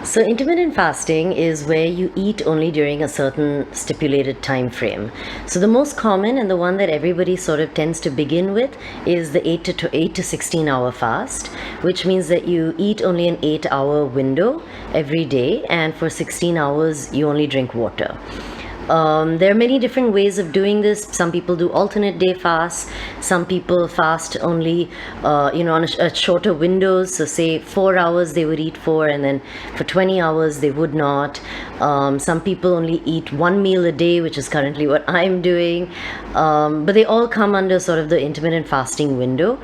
So intermittent fasting is where you eat only during a certain stipulated time frame. So the most common and the one that everybody sort of tends to begin with is the 8 to 16 hour fast, which means that you eat only an 8-hour window every day, and for 16 hours you only drink water. There are many different ways of doing this. Some people do alternate day fasts. Some people fast only, on a shorter windows. So say 4 hours they would eat 4, and then for 20 hours they would not. Some people only eat one meal a day, which is currently what I'm doing. But they all come under sort of the intermittent fasting window.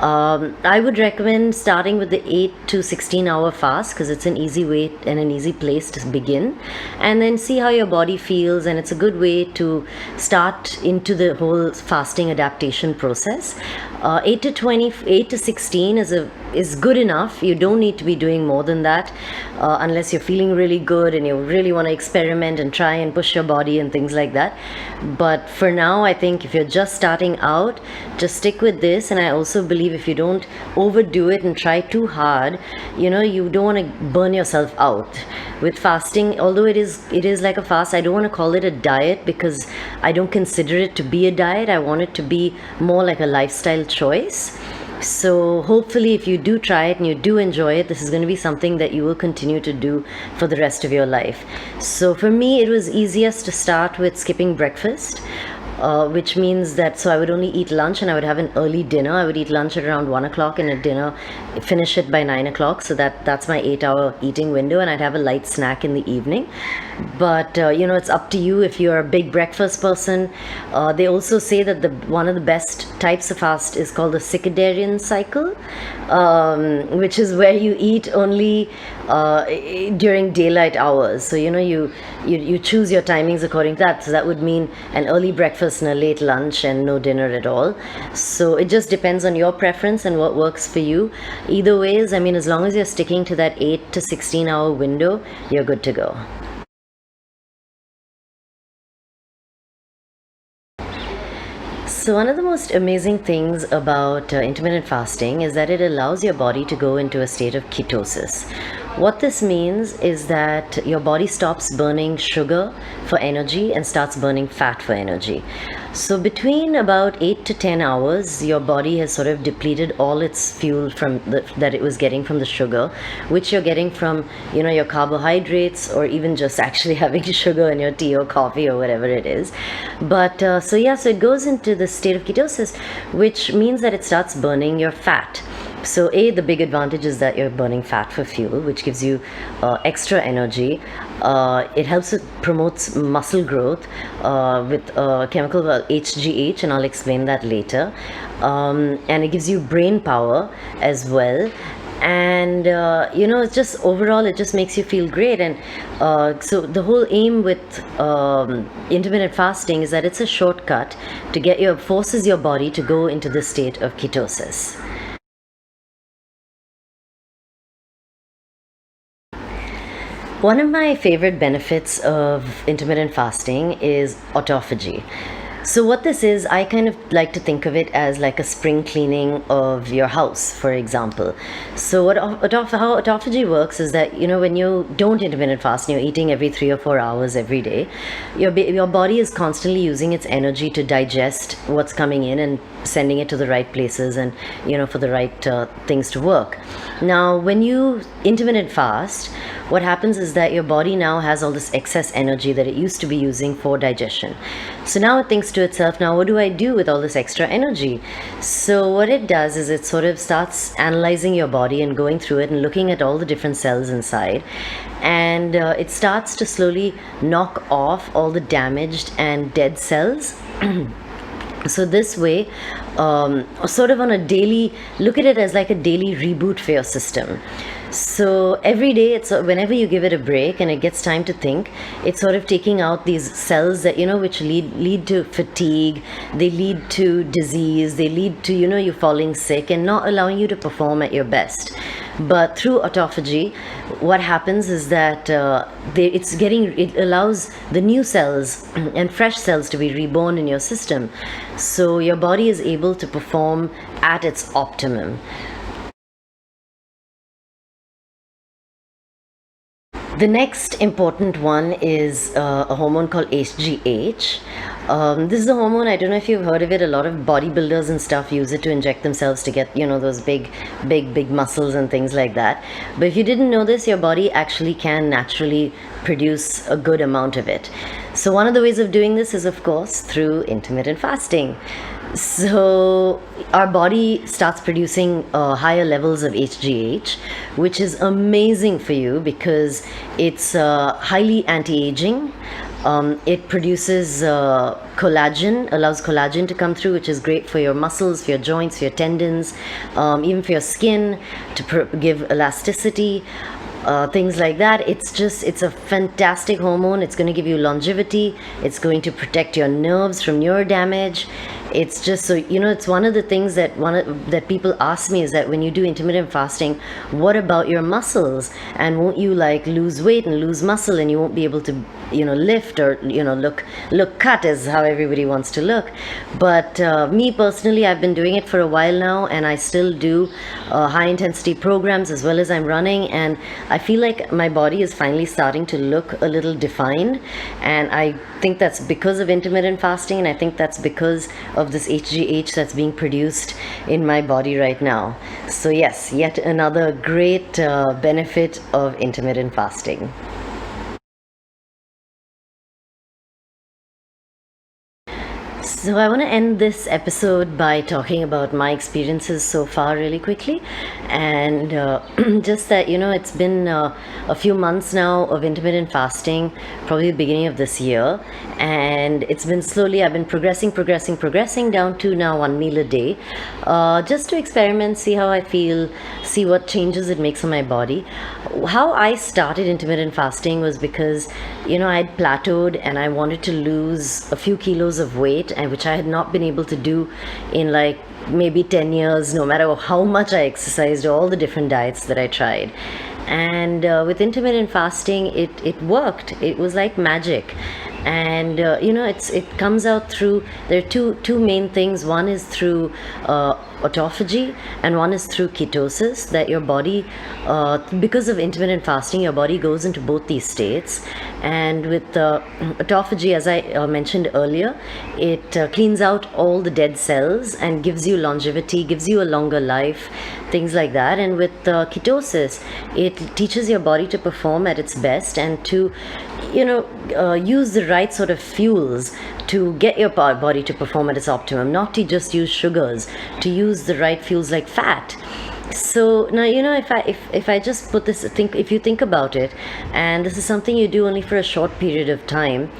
I would recommend starting with the 8 to 16 hour fast because it's an easy way and an easy place to begin, and then see how your body feels, and it's a good way to start into the whole fasting adaptation process. 8 to 16 is good enough. You don't need to be doing more than that unless you're feeling really good and you really want to experiment and try and push your body and things like that. But for now, I think if you're just starting out, just stick with this. And I also believe if you don't overdo it and try too hard, you don't want to burn yourself out with fasting. Although it is like a fast, I don't want to call it a diet because I don't consider it to be a diet. I want it to be more like a lifestyle choice. So hopefully if you do try it and you do enjoy it, this is going to be something that you will continue to do for the rest of your life. So for me, it was easiest to start with skipping breakfast. Which means that, so I would only eat lunch and I would have an early dinner. I would eat lunch at around 1 o'clock and a dinner, finish it by 9 o'clock. So that's my 8-hour eating window, and I'd have a light snack in the evening. But, it's up to you if you're a big breakfast person. They also say that one of the best types of fast is called the circadian cycle, which is where you eat only during daylight hours. So, you choose your timings according to that. So that would mean an early breakfast and a late lunch and no dinner at all. So it just depends on your preference and what works for you. Either ways, as long as you're sticking to that 8 to 16 hour window, you're good to go. So one of the most amazing things about intermittent fasting is that it allows your body to go into a state of ketosis. What this means is that your body stops burning sugar for energy and starts burning fat for energy. So between about 8 to 10 hours, your body has sort of depleted all its fuel that it was getting from the sugar, which you're getting from, your carbohydrates, or even just actually having sugar in your tea or coffee or whatever it is. But so it goes into the state of ketosis, which means that it starts burning your fat. So the big advantage is that you're burning fat for fuel, which gives you extra energy. It promotes muscle growth with a chemical called HGH, and I'll explain that later. And it gives you brain power as well. And it's just overall, it just makes you feel great. And so the whole aim with intermittent fasting is that it's a shortcut to forces your body to go into the state of ketosis. One of my favorite benefits of intermittent fasting is autophagy. So what this is, I kind of like to think of it as like a spring cleaning of your house, for example. So how autophagy works is that, when you don't intermittent fast and you're eating every 3 or 4 hours every day, your body is constantly using its energy to digest what's coming in and sending it to the right places and, for the right things to work. Now, when you intermittent fast, what happens is that your body now has all this excess energy that it used to be using for digestion. So now it thinks to itself, now what do I do with all this extra energy? So what it does is it sort of starts analyzing your body and going through it and looking at all the different cells inside. And it starts to slowly knock off all the damaged and dead cells. So this way, sort of on a daily, look at it as like a daily reboot for your system. So every day, whenever you give it a break and it gets time to think, it's sort of taking out these cells that, which lead to fatigue, they lead to disease, they lead to, you falling sick and not allowing you to perform at your best. But through autophagy, what happens is that it allows the new cells and fresh cells to be reborn in your system. So your body is able to perform at its optimum. The next important one is a hormone called HGH. This is a hormone, I don't know if you've heard of it, a lot of bodybuilders and stuff use it to inject themselves to get, those big muscles and things like that. But if you didn't know this, your body actually can naturally produce a good amount of it. So one of the ways of doing this is, of course, through intermittent fasting. So our body starts producing higher levels of HGH, which is amazing for you because it's highly anti-aging. It produces collagen, allows collagen to come through, which is great for your muscles, for your joints, for your tendons, even for your skin, to give elasticity. Things like that. It's a fantastic hormone. It's going to give you longevity. It's going to protect your nerves from nerve damage. It's just so, it's one of the things that people ask me is that when you do intermittent fasting, what about your muscles? And won't you lose weight and lose muscle, and you won't be able to, lift or, look cut is how everybody wants to look. But me personally, I've been doing it for a while now, and I still do high intensity programs as well as I'm running, and I feel like my body is finally starting to look a little defined, and I think that's because of intermittent fasting, and I think that's because of this HGH that's being produced in my body right now. So yes, yet another great benefit of intermittent fasting. So I want to end this episode by talking about my experiences so far really quickly, and just that it's been a few months now of intermittent fasting, probably the beginning of this year, and it's been slowly, I've been progressing down to now 1 meal a day, just to experiment, see how I feel, see what changes it makes on my body. How I started intermittent fasting was because I had plateaued and I wanted to lose a few kilos of weight, and which I had not been able to do in maybe 10 years, no matter how much I exercised, all the different diets that I tried. And with intermittent fasting, it worked. It was like magic. And it comes out through, there are two main things. One is through autophagy, and one is through ketosis, that your body, because of intermittent fasting, your body goes into both these states. And with autophagy, as I mentioned earlier, it cleans out all the dead cells and gives you longevity, gives you a longer life, things like that. And with ketosis, it teaches your body to perform at its best and to use the right sort of fuels to get your body to perform at its optimum, not to just use sugars, to use the right fuels like fat. So now, if I just put this, if you think about it, and this is something you do only for a short period of time,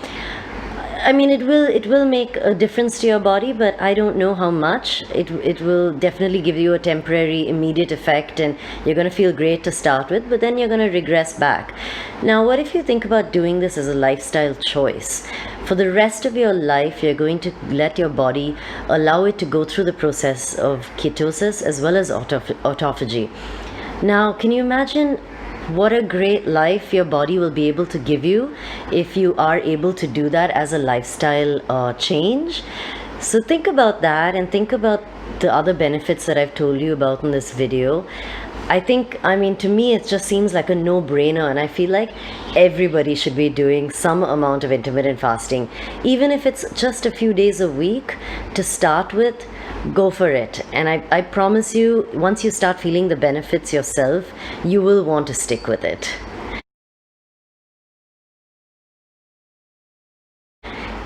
I mean, it will make a difference to your body, but I don't know how much. It will definitely give you a temporary, immediate effect, and you're going to feel great to start with, but then you're going to regress back. Now, what if you think about doing this as a lifestyle choice? For the rest of your life, you're going to let your body allow it to go through the process of ketosis as well as autophagy. Now, can you imagine what a great life your body will be able to give you if you are able to do that as a lifestyle change? So think about that, and think about the other benefits that I've told you about in this video. To me, it just seems like a no-brainer, and I feel like everybody should be doing some amount of intermittent fasting, even if it's just a few days a week to start with. Go for it, and I promise you, once you start feeling the benefits yourself, you will want to stick with it.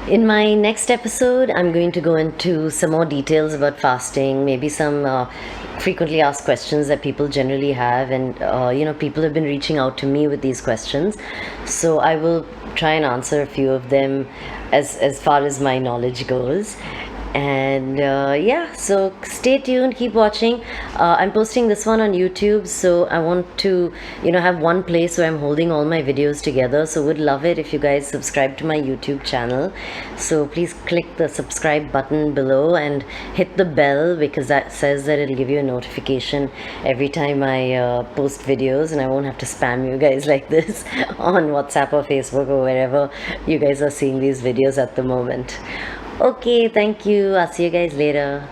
In my next episode, I'm going to go into some more details about fasting, maybe some frequently asked questions that people generally have, and people have been reaching out to me with these questions, so I will try and answer a few of them as far as my knowledge goes. And so stay tuned, keep watching. I'm posting this one on YouTube, so I want to have one place where I'm holding all my videos together, so would love it if you guys subscribe to my YouTube channel. So please click the subscribe button below and hit the bell, because that says that it'll give you a notification every time I post videos, and I won't have to spam you guys like this on WhatsApp or Facebook or wherever you guys are seeing these videos at the moment. Okay, thank you. I'll see you guys later.